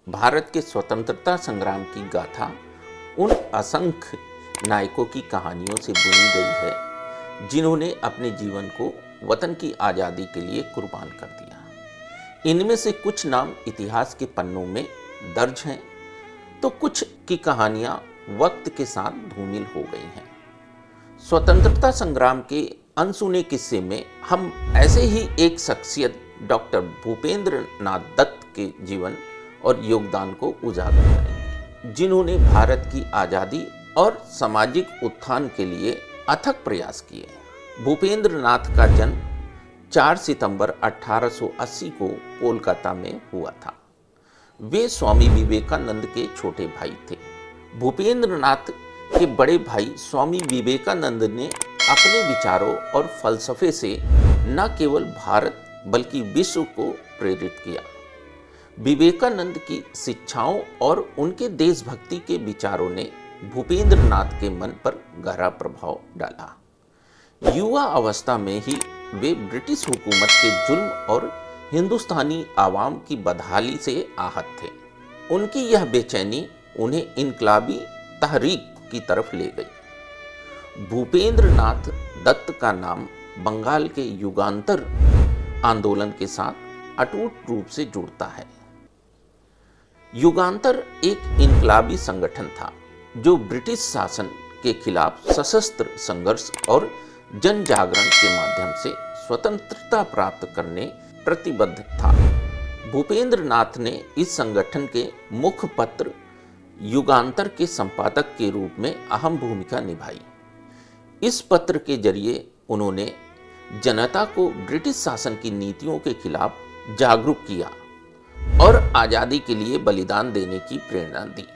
भारत के स्वतंत्रता संग्राम की गाथा उन असंख्य नायकों की कहानियों से बुनी गई है जिन्होंने अपने जीवन को वतन की आज़ादी के लिए कुर्बान कर दिया। इनमें से कुछ नाम इतिहास के पन्नों में दर्ज हैं तो कुछ की कहानियां वक्त के साथ धूमिल हो गई हैं। स्वतंत्रता संग्राम के अनसुने किस्से में हम ऐसे ही एक शख्सियत डॉक्टर भूपेंद्र नाथ दत्त के जीवन और योगदान को उजागर करेंगे, जिन्होंने भारत की आज़ादी और सामाजिक उत्थान के लिए अथक प्रयास किए। भूपेंद्र नाथ का जन्म 4 सितंबर 1880 को कोलकाता में हुआ था। वे स्वामी विवेकानंद के छोटे भाई थे। भूपेंद्र नाथ के बड़े भाई स्वामी विवेकानंद ने अपने विचारों और फलसफे से न केवल भारत बल्कि विश्व को प्रेरित किया। विवेकानंद की शिक्षाओं और उनके देशभक्ति के विचारों ने भूपेंद्र नाथ के मन पर गहरा प्रभाव डाला। युवा अवस्था में ही वे ब्रिटिश हुकूमत के जुल्म और हिंदुस्तानी आवाम की बदहाली से आहत थे। उनकी यह बेचैनी उन्हें इनकलाबी तहरीक की तरफ ले गई। भूपेंद्र नाथ दत्त का नाम बंगाल के युगांतर आंदोलन के साथ अटूट रूप से जुड़ता है। युगांतर एक इनकलाबी संगठन था जो ब्रिटिश शासन के खिलाफ सशस्त्र संघर्ष और जन जागरण के माध्यम से स्वतंत्रता प्राप्त करने प्रतिबद्ध था। भूपेंद्र नाथ ने इस संगठन के मुखपत्र युगांतर के संपादक के रूप में अहम भूमिका निभाई। इस पत्र के जरिए उन्होंने जनता को ब्रिटिश शासन की नीतियों के खिलाफ जागरूक किया और आज़ादी के लिए बलिदान देने की प्रेरणा दी।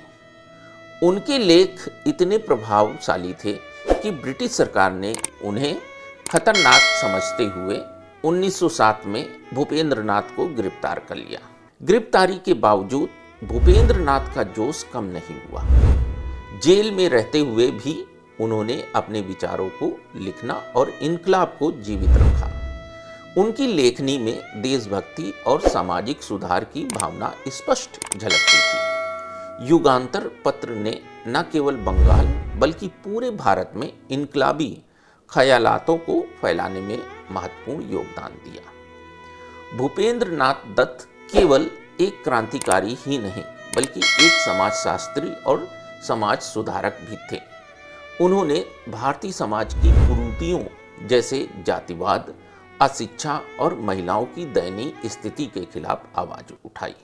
उनके लेख इतने प्रभावशाली थे कि ब्रिटिश सरकार ने उन्हें खतरनाक समझते हुए 1907 में भूपेंद्र नाथ को गिरफ्तार कर लिया। गिरफ्तारी के बावजूद भूपेंद्र नाथ का जोश कम नहीं हुआ। जेल में रहते हुए भी उन्होंने अपने विचारों को लिखना और इनकलाब को जीवित रखा। उनकी लेखनी में देशभक्ति और सामाजिक सुधार की भावना स्पष्ट झलकती थी। युगांतर पत्र ने न केवल बंगाल बल्कि पूरे भारत में इनकलाबी ख्यालातों को फैलाने में महत्वपूर्ण योगदान दिया। भूपेंद्र नाथ दत्त केवल एक क्रांतिकारी ही नहीं बल्कि एक समाजशास्त्री और समाज सुधारक भी थे। उन्होंने भारतीय समाज की कुरीतियों जैसे जातिवाद, अशिक्षा और महिलाओं की दयनीय स्थिति के खिलाफ आवाज उठाई।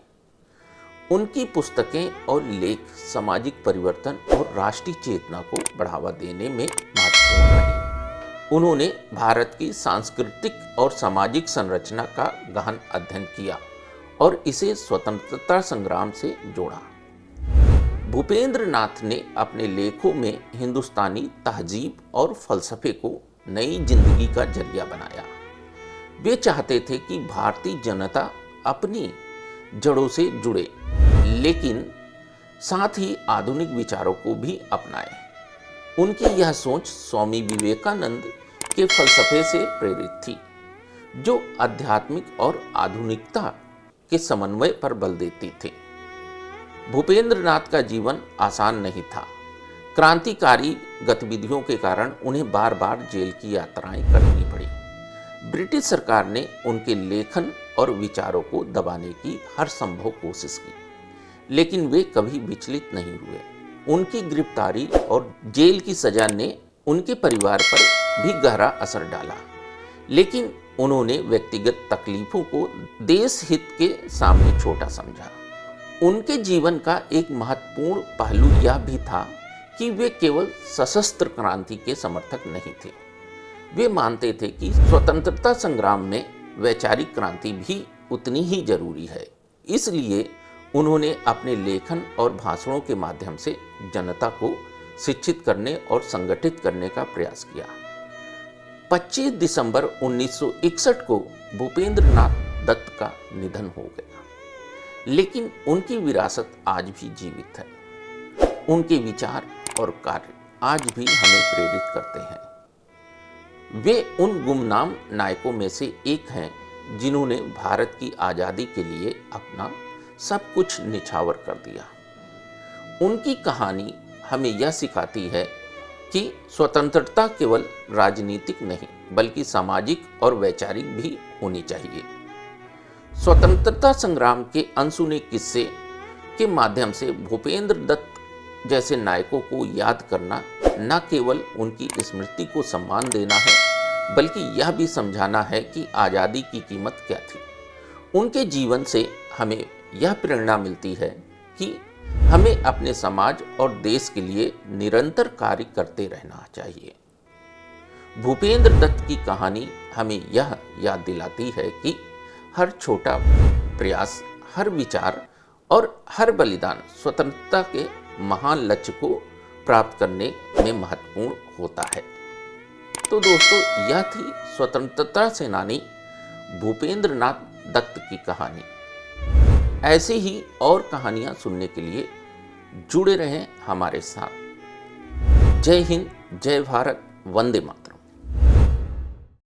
उनकी पुस्तकें और लेख सामाजिक परिवर्तन और राष्ट्रीय चेतना को बढ़ावा देने में महत्वपूर्ण रहे। उन्होंने भारत की सांस्कृतिक और सामाजिक संरचना का गहन अध्ययन किया और इसे स्वतंत्रता संग्राम से जोड़ा। भूपेंद्र नाथ ने अपने लेखों में हिंदुस्तानी तहजीब और फलसफे को नई जिंदगी का जरिया बनाया। वे चाहते थे कि भारतीय जनता अपनी जड़ों से जुड़े लेकिन साथ ही आधुनिक विचारों को भी अपनाए। उनकी यह सोच स्वामी विवेकानंद के फलसफे से प्रेरित थी, जो आध्यात्मिक और आधुनिकता के समन्वय पर बल देती थे। भूपेंद्र नाथ का जीवन आसान नहीं था। क्रांतिकारी गतिविधियों के कारण उन्हें बार बार जेल की यात्राएं करनी पड़ी। ब्रिटिश सरकार ने उनके लेखन और विचारों को दबाने की हर संभव कोशिश की, लेकिन वे कभी विचलित नहीं हुए। उनकी गिरफ्तारी और जेल की सजा ने उनके परिवार पर भी गहरा असर डाला, लेकिन उन्होंने व्यक्तिगत तकलीफों को देश हित के सामने छोटा समझा। उनके जीवन का एक महत्वपूर्ण पहलू यह भी था कि वे केवल सशस्त्र क्रांति के समर्थक नहीं थे। वे मानते थे कि स्वतंत्रता संग्राम में वैचारिक क्रांति भी उतनी ही जरूरी है। इसलिए उन्होंने अपने लेखन और भाषणों के माध्यम से जनता को शिक्षित करने और संगठित करने का प्रयास किया। 25 दिसंबर 1961 को भूपेंद्र नाथ दत्त का निधन हो गया, लेकिन उनकी विरासत आज भी जीवित है। उनके विचार और कार्य आज भी हमें प्रेरित करते हैं। वे उन गुमनाम नायकों में से एक हैं जिन्होंने भारत की आज़ादी के लिए अपना सब कुछ निछावर कर दिया। उनकी कहानी हमें यह सिखाती है कि स्वतंत्रता केवल राजनीतिक नहीं बल्कि सामाजिक और वैचारिक भी होनी चाहिए। स्वतंत्रता संग्राम के अनसुने किस्से के माध्यम से भूपेंद्र दत्त जैसे नायकों को याद करना न केवल उनकी स्मृति को सम्मान देना है बल्कि यह भी समझाना है कि आज़ादी की कीमत क्या थी। उनके जीवन से हमें यह प्रेरणा मिलती है कि हमें अपने समाज और देश के लिए निरंतर कार्य करते रहना चाहिए। भूपेंद्र दत्त की कहानी हमें यह याद दिलाती है कि हर छोटा प्रयास, हर विचार और हर बलिदान स्वतंत्रता के महान लक्ष्य को प्राप्त करने में महत्वपूर्ण होता है। तो दोस्तों, यह थी स्वतंत्रता सेनानी भूपेंद्र नाथ दत्त की कहानी। ऐसे ही और कहानियां सुनने के लिए जुड़े रहें हमारे साथ। जय हिंद, जय भारत, वंदे मातरम।